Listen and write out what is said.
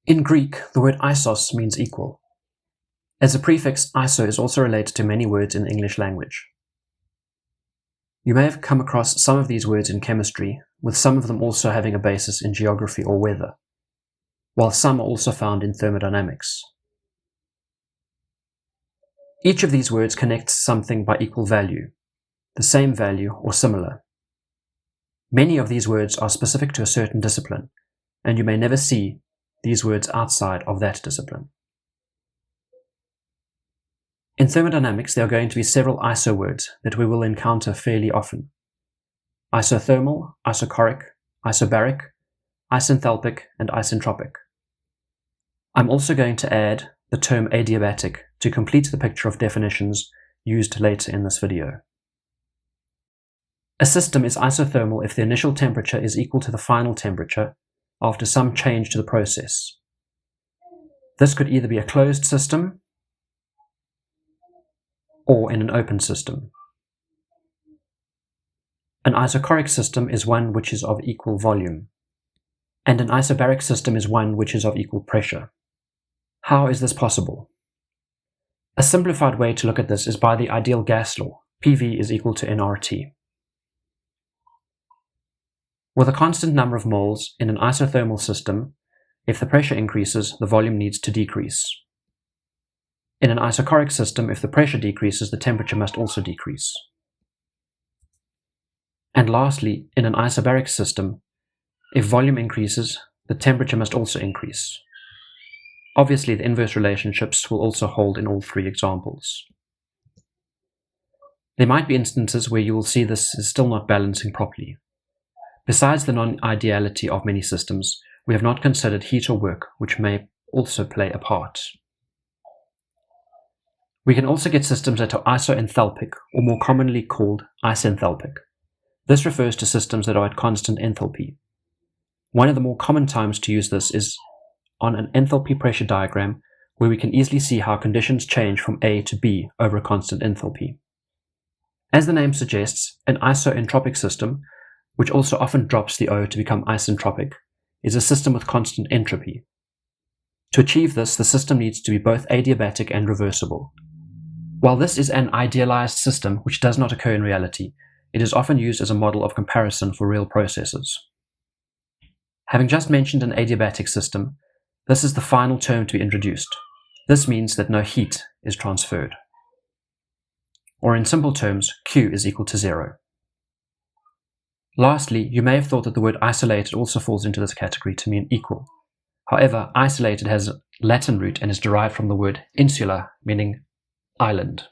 In Greek, the word isos means equal. As a prefix, iso is also related to many words in the English language. You may have come across some of these words in chemistry, with some of them also having a basis in geography or weather, while some are also found in thermodynamics. Each of these words connects something by equal value, the same value or similar. Many of these words are specific to a certain discipline, and you may never see these words outside of that discipline. In thermodynamics, there are going to be several iso words that we will encounter fairly often. Isothermal, Isochoric, Isobaric, Isenthalpic, and Isentropic. I'm also going to add the term Adiabatic to complete the picture of definitions used later in this video. A system is isothermal if the initial temperature is equal to the final temperature after some change to the process. This could either be a closed system or in an open system. An isochoric system is one which is of equal volume, and an isobaric system is one which is of equal pressure. How is this possible? A simplified way to look at this is by the ideal gas law, PV is equal to nRT. With a constant number of moles in an isothermal system, if the pressure increases, the volume needs to decrease. In an isochoric system, if the pressure decreases, the temperature must also decrease. And lastly, in an isobaric system, if volume increases, the temperature must also increase. Obviously, the inverse relationships will also hold in all three examples. There might be instances where you will see this is still not balancing properly. Besides the non-ideality of many systems, we have not considered heat or work, which may also play a part. We can also get systems that are isenthalpic, or more commonly called isenthalpic. This refers to systems that are at constant enthalpy. One of the more common times to use this is on an enthalpy pressure diagram, where we can easily see how conditions change from A to B over a constant enthalpy. As the name suggests, an isentropic system, which also often drops the O to become isentropic, is a system with constant entropy. To achieve this, the system needs to be both adiabatic and reversible. While this is an idealized system which does not occur in reality, it is often used as a model of comparison for real processes. Having just mentioned an adiabatic system, this is the final term to be introduced. This means that no heat is transferred. Or in simple terms, Q is equal to 0. Lastly, you may have thought that the word isolated also falls into this category to mean equal. However, isolated has a Latin root and is derived from the word insula, meaning island.